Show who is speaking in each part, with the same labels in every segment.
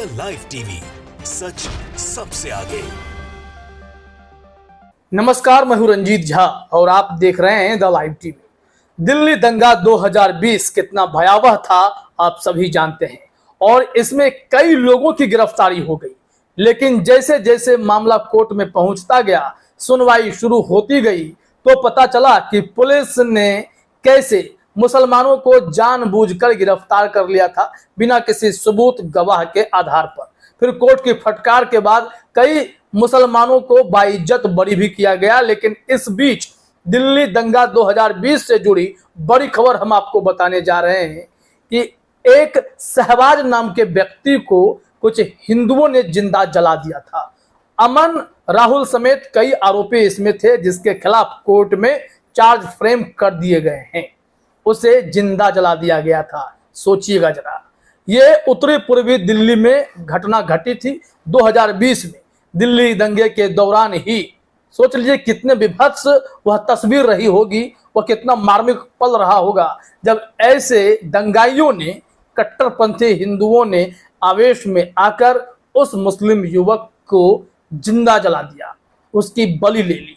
Speaker 1: The live TV, सच सबसे आगे।
Speaker 2: नमस्कार, मैं हूं रंजीत झा और आप देख रहे हैं द लाइव टीवी। दिल्ली दंगा 2020 कितना भयावह था आप सभी जानते हैं और इसमें कई लोगों की गिरफ्तारी हो गई। लेकिन जैसे जैसे मामला कोर्ट में पहुंचता गया, सुनवाई शुरू होती गई, तो पता चला कि पुलिस ने कैसे मुसलमानों को जानबूझकर गिरफ्तार कर लिया था बिना किसी सबूत गवाह के आधार पर। फिर कोर्ट की फटकार के बाद कई मुसलमानों को बाइज्जत बरी भी किया गया। लेकिन इस बीच दिल्ली दंगा 2020 से जुड़ी बड़ी खबर हम आपको बताने जा रहे हैं कि एक शहबाज नाम के व्यक्ति को कुछ हिंदुओं ने जिंदा जला दिया था। अमन राहुल समेत कई आरोपी इसमें थे जिसके खिलाफ कोर्ट में चार्ज फ्रेम कर दिए गए हैं। उसे जिंदा जला दिया गया था। सोचिएगा जरा, ये उत्तरी पूर्वी दिल्ली में घटना घटी थी 2020 में। दिल्ली दंगे के दौरान ही सोच लीजिए कितने विभत्स वह तस्वीर रही होगी, वह कितना मार्मिक पल रहा होगा जब ऐसे दंगाइयों ने, कट्टरपंथी हिंदुओं ने आवेश में आकर उस मुस्लिम युवक को जिंदा जला दिया, उसकी बलि ले ली।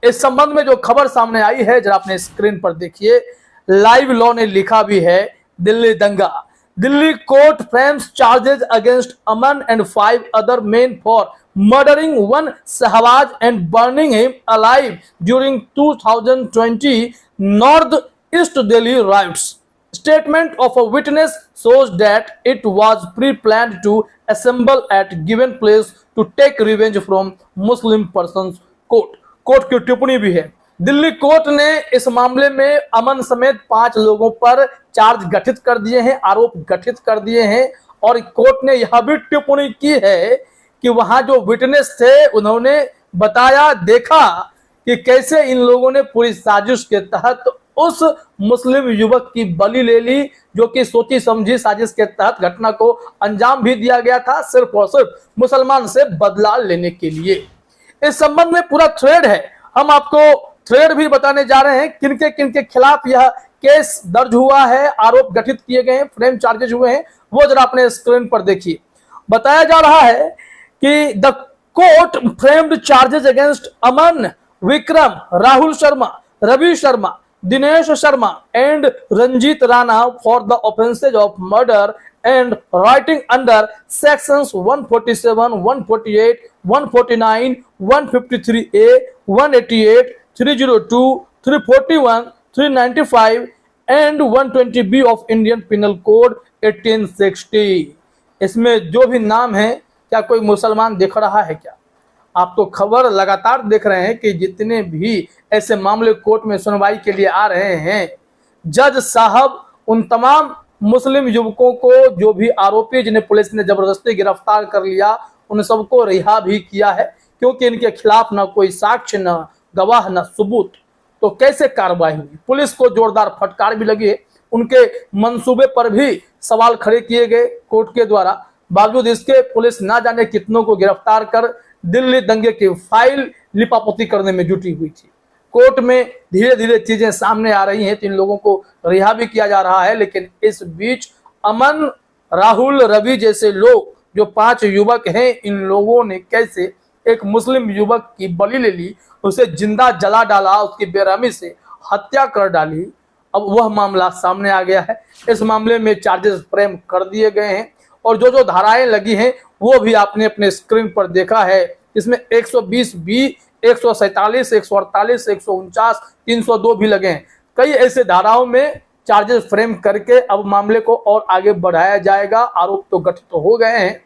Speaker 2: इस संबंध में जो खबर सामने आई है जरा अपने स्क्रीन पर देखिए। लाइव लॉ ने लिखा भी है, दिल्ली दंगा, Delhi court frames charges against Aman and 5 other men for murdering one Shahbaz and burning him alive during 2020 North East Delhi riots. Statement of a witness shows that it was pre-planned to assemble at given place to take revenge from Muslim persons. Court की टिप्पणी भी है। Delhi court ने इस मामले में अमन समेत 5 लोगों पर चार्ज गठित कर दिए हैं, आरोप गठित कर दिए हैं। और कोर्ट ने यह भी टिप्पणी की है कि वहां जो विटनेस थे उन्होंने बताया, देखा कि कैसे इन लोगों ने पूरी साजिश के तहत उस मुस्लिम युवक की बलि ले ली, जो कि सोची समझी साजिश के तहत घटना को अंजाम भी दिया गया था, सिर्फ और सिर्फ मुसलमान से बदला लेने के लिए। इस संबंध में पूरा थ्रेड है, हम आपको थ्रेड भी बताने जा रहे हैं किनके किनके खिलाफ यह केस दर्ज हुआ है, आरोप गठित किए गए हैं, फ्रेम चार्जेस हुए हैं, वो जरा अपने स्क्रीन पर देखिए। बताया जा रहा है कि the court framed charges against Aman, Vikram, Rahul Sharma, Ravi Sharma, Dinesh Sharma and Ranjit Rana for the offences of murder and writing under sections 147, 148, 149, 153A, 188, 302, 341, 395 and 120B of Indian Penal Code 1860। इसमें जो भी नाम है, क्या कोई मुसलमान दिख रहा है क्या? आप तो खबर लगातार देख रहे हैं कि जितने भी ऐसे मामले कोर्ट में सुनवाई के लिए आ रहे हैं, जज साहब उन तमाम मुस्लिम युवकों को, जो भी आरोपी जिन्हें पुलिस ने जबरदस्ती गिरफ्तार कर लिया, उन सबको रिहा भी किया है, क्योंकि इनके खिलाफ ना कोई साक्ष्य, ना गवाह, ना सबूत। तो कैसे कार्रवाई हुई? पुलिस को जोरदार फटकार भी लगी है, उनके मंसूबे पर भी सवाल खड़े किए गए कोर्ट के द्वारा। बावजूद इसके पुलिस ना जाने कितनों को गिरफ्तार कर दिल्ली दंगे की फाइल लिपापोती करने में जुटी हुई थी। कोर्ट में धीरे धीरे चीजें सामने आ रही हैं, 3 लोगों को रिहा भी किया जा रहा है। लेकिन इस बीच अमन, राहुल, रवि जैसे लोग, जो 5 युवक हैं, इन लोगों ने कैसे एक मुस्लिम युवक की बलि ले ली, उसे जिंदा जला डाला, उसकी बेरहमी से हत्या कर डाली। अब वह मामला सामने आ गया है। इस मामले में चार्जेस फ्रेम कर दिए गए हैं और जो जो धाराएं लगी हैं वो भी आपने अपने स्क्रीन पर देखा है। इसमें 120B, 147, 148, 149, 302 भी लगे हैं। कई ऐसे धाराओं में चार्जेस फ्रेम करके अब मामले को और आगे बढ़ाया जाएगा। आरोप तो गठित तो हो गए हैं।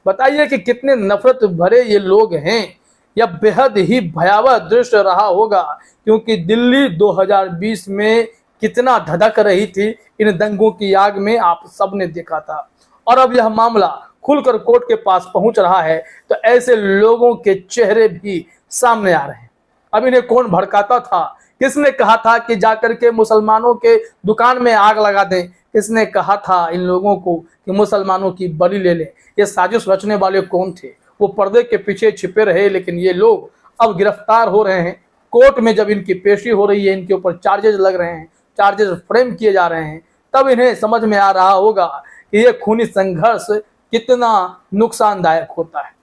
Speaker 2: बताइए कि कितने नफरत भरे ये लोग हैं। यह बेहद ही भयावह दृश्य रहा होगा, क्योंकि दिल्ली 2020 में कितना धधक रही थी इन दंगों की आग में, आप सबने देखा था। और अब यह मामला खुलकर कोर्ट के पास पहुंच रहा है, तो ऐसे लोगों के चेहरे भी सामने आ रहे हैं। अब इन्हें कौन भड़काता था? किसने कहा था कि जाकर के मुसलमानों के दुकान में आग लगा दें? किसने कहा था इन लोगों को कि मुसलमानों की बलि ले लें? ये साजिश रचने वाले कौन थे? वो पर्दे के पीछे छिपे रहे, लेकिन ये लोग अब गिरफ्तार हो रहे हैं। कोर्ट में जब इनकी पेशी हो रही है, इनके ऊपर चार्जेस लग रहे हैं, चार्जेस फ्रेम किए जा रहे हैं, तब इन्हें समझ में आ रहा होगा कि ये खूनी संघर्ष कितना नुकसानदायक होता है।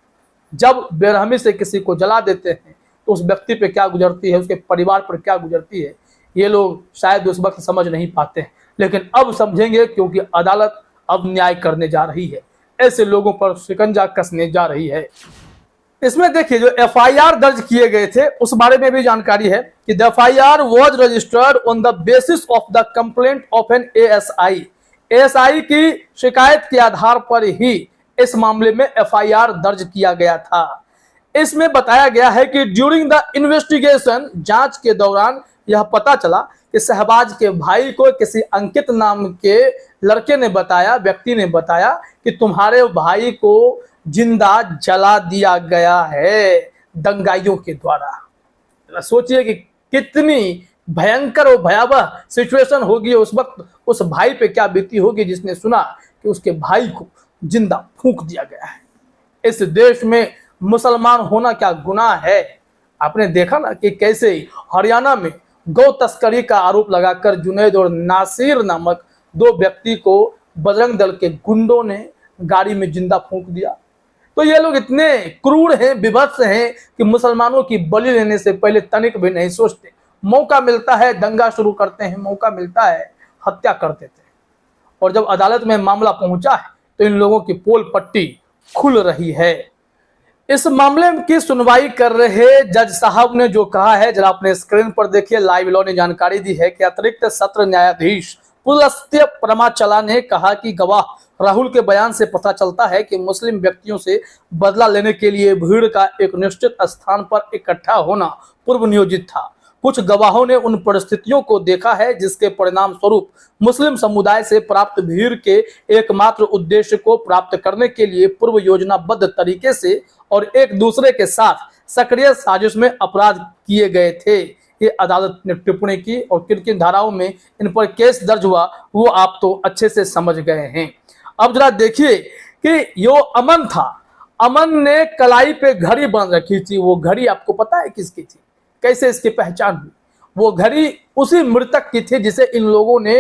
Speaker 2: जब बेरहमी से किसी को जला देते हैं तो उस व्यक्ति पे क्या गुजरती है, उसके परिवार पर क्या गुजरती है, ये लोग शायद उस वक्त समझ नहीं पाते हैं, लेकिन अब समझेंगे, क्योंकि अदालत अब न्याय करने जा रही है, ऐसे लोगों पर शिकंजा कसने जा रही है। इसमें देखिए जो एफआईआर दर्ज किए गए थे उस बारे में भी जानकारी है कि the FIR was registered on the basis of the complaint of an ASI. ASI की शिकायत के आधार पर ही इस मामले में एफआईआर दर्ज किया गया था। इसमें बताया गया है कि ड्यूरिंग द इन्वेस्टिगेशन, जांच के दौरान यह पता चला कि शहबाज के भाई को किसी अंकित नाम के लड़के ने बताया, व्यक्ति ने बताया कि तुम्हारे भाई को जिंदा जला दिया गया है दंगाइयों के द्वारा। सोचिए कि कितनी भयंकर और भयावह सिचुएशन होगी उस वक्त, उस भाई पे क्या बीती होगी जिसने सुना कि उसके भाई को जिंदा फूंक दिया गया है। इस देश में मुसलमान होना क्या गुनाह है? आपने देखा ना कि कैसे हरियाणा में गौ तस्करी का आरोप लगाकर जुनैद और नासिर नामक दो व्यक्ति को बजरंग दल के गुंडों ने गाड़ी में जिंदा फूंक दिया। तो ये लोग इतने क्रूर हैं, विभत्स हैं कि मुसलमानों की बलि लेने से पहले तनिक भी नहीं सोचते। मौका मिलता है दंगा शुरू करते हैं, मौका मिलता है हत्या कर देते हैं। और जब अदालत में मामला पहुंचा है तो इन लोगों की पोल पट्टी खुल रही है। इस मामले की सुनवाई कर रहे जज साहब ने जो कहा है जरा अपने स्क्रीन पर देखिए। लाइव लॉ ने जानकारी दी है कि अतिरिक्त सत्र न्यायाधीश पुलस्त्य परमाचला ने कहा कि गवाह राहुल के बयान से पता चलता है कि मुस्लिम व्यक्तियों से बदला लेने के लिए भीड़ का एक निश्चित स्थान पर इकट्ठा होना पूर्व नियोजित था। कुछ गवाहों ने उन परिस्थितियों को देखा है जिसके परिणाम स्वरूप मुस्लिम समुदाय से प्राप्त भीड़ के एकमात्र उद्देश्य को प्राप्त करने के लिए पूर्व योजनाबद्ध तरीके से और एक दूसरे के साथ सक्रिय साजिश में अपराध किए गए थे। ये अदालत ने टिप्पणी की और किन किन धाराओं में इन पर केस दर्ज हुआ वो आप तो अच्छे से समझ गए हैं। अब जरा देखिए कि यो अमन था, अमन ने कलाई पे घड़ी बांध रखी थी। वो घड़ी आपको पता है किसकी थी, कैसे इसकी पहचान हुई? वो घड़ी उसी मृतक की थी जिसे इन लोगों ने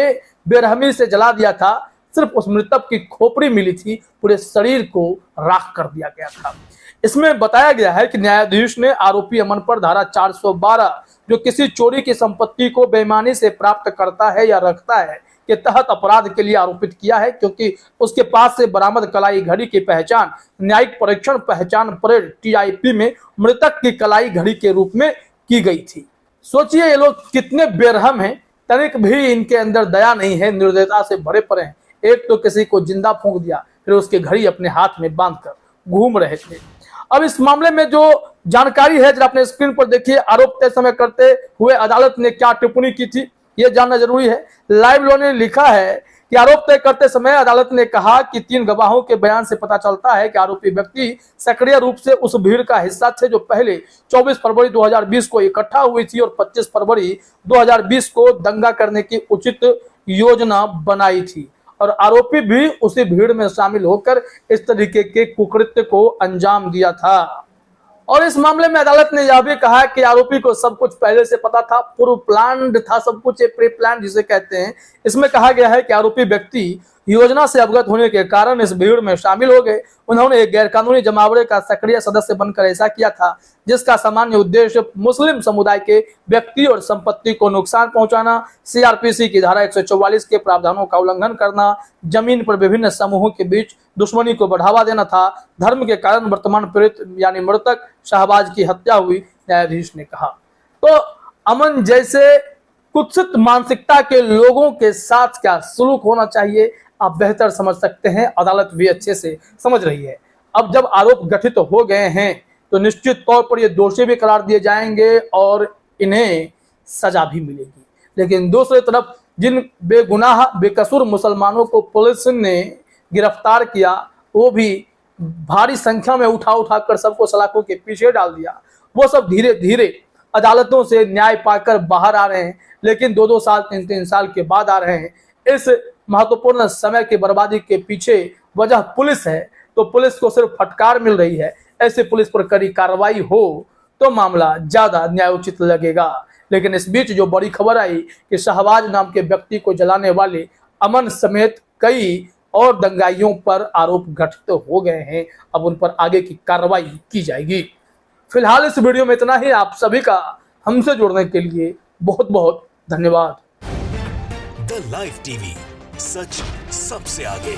Speaker 2: बेरहमी से जला दिया था। सिर्फ उस मृतक की खोपड़ी मिली थी, पूरे शरीर को राख कर दिया गया था। इसमें बताया गया है कि न्यायाधीश ने आरोपी अमन पर धारा 412 जो किसी चोरी की संपत्ति को बेईमानी से प्राप्त करता है या रखता है के तहत अपराध के लिए आरोपित किया है, क्योंकि उसके पास से बरामद कलाई घड़ी की पहचान न्यायिक परीक्षण पहचान परेड टीआईपी में मृतक की कलाई घड़ी के रूप में की गई थी। सोचिए ये लोग कितने बेरहम हैं, तनिक भी इनके अंदर दया नहीं है, निर्दयता से भरे पड़े हैं। एक तो किसी को जिंदा फूंक दिया, फिर उसकी घड़ी अपने हाथ में बांधकर घूम रहे थे। अब इस मामले में जो जानकारी है जरा अपने स्क्रीन पर देखिए। आरोप तय समय करते हुए अदालत ने क्या टिप्पणी की थी ये जानना जरूरी है। लाइव लॉ ने लिखा है कि आरोप तय करते समय अदालत ने कहा कि 3 गवाहों के बयान से पता चलता है कि आरोपी व्यक्ति सक्रिय रूप से उस भीड़ का हिस्सा थे जो पहले 24 फरवरी 2020 को इकट्ठा हुई थी और 25 फरवरी 2020 को दंगा करने की उचित योजना बनाई थी, और आरोपी भी उसी भीड़ में शामिल होकर इस तरीके के कुकृत्य को अंजाम दिया था। और इस मामले में अदालत ने यह भी कहा कि आरोपी को सब कुछ पहले से पता था, पूर्व प्लान्ड था सब कुछ, प्री प्लान जिसे कहते हैं। इसमें कहा गया है कि आरोपी व्यक्ति योजना से अवगत होने के कारण इस भीड़ में शामिल हो गए। उन्होंने एक गैरकानूनी जमावड़े का सक्रिय सदस्य बनकर ऐसा किया था जिसका सामान्य उद्देश्य मुस्लिम समुदाय के व्यक्ति और संपत्ति को नुकसान पहुंचाना, सीआरपीसी की धारा 144 के प्रावधानों का उल्लंघन करना, जमीन पर विभिन्न समूहों के बीच दुश्मनी को बढ़ावा देना था। धर्म के कारण वर्तमान पीड़ित यानी मृतक शहबाज की हत्या हुई, न्यायाधीश ने कहा। तो अमन जैसे कुत्सित मानसिकता के लोगों के साथ क्या सलूक होना चाहिए आप बेहतर समझ सकते हैं, अदालत भी अच्छे से समझ रही है। अब जब आरोप गठित हो गए हैं तो निश्चित तौर पर ये दोषी भी करार दिए जाएंगे और इन्हें सजा भी मिलेगी। लेकिन दूसरी तरफ जिन बेगुनाह बेकसूर मुसलमानों को पुलिस ने गिरफ्तार किया वो भी भारी संख्या में उठा कर सबको सलाखों के पीछे डाल दिया। वो सब धीरे धीरे अदालतों से न्याय पाकर बाहर आ रहे हैं, लेकिन 2-2 साल 3-3 साल के बाद आ रहे हैं। इस महत्वपूर्ण समय की बर्बादी के पीछे वजह पुलिस है, तो पुलिस को सिर्फ फटकार मिल रही है। ऐसे पुलिस पर कड़ी कार्रवाई हो तो मामला ज्यादा न्यायोचित लगेगा। लेकिन इस बीच जो बड़ी खबर आई कि शहबाज नाम के व्यक्ति को जलाने वाले अमन समेत कई और दंगाइयों पर आरोप घटित हो गए हैं। अब उन पर आगे की कार्रवाई की जाएगी। फिलहाल इस वीडियो में इतना ही। आप सभी का हमसे जुड़ने के लिए बहुत बहुत धन्यवाद।
Speaker 1: द लाइव टीवी, सच सबसे आगे।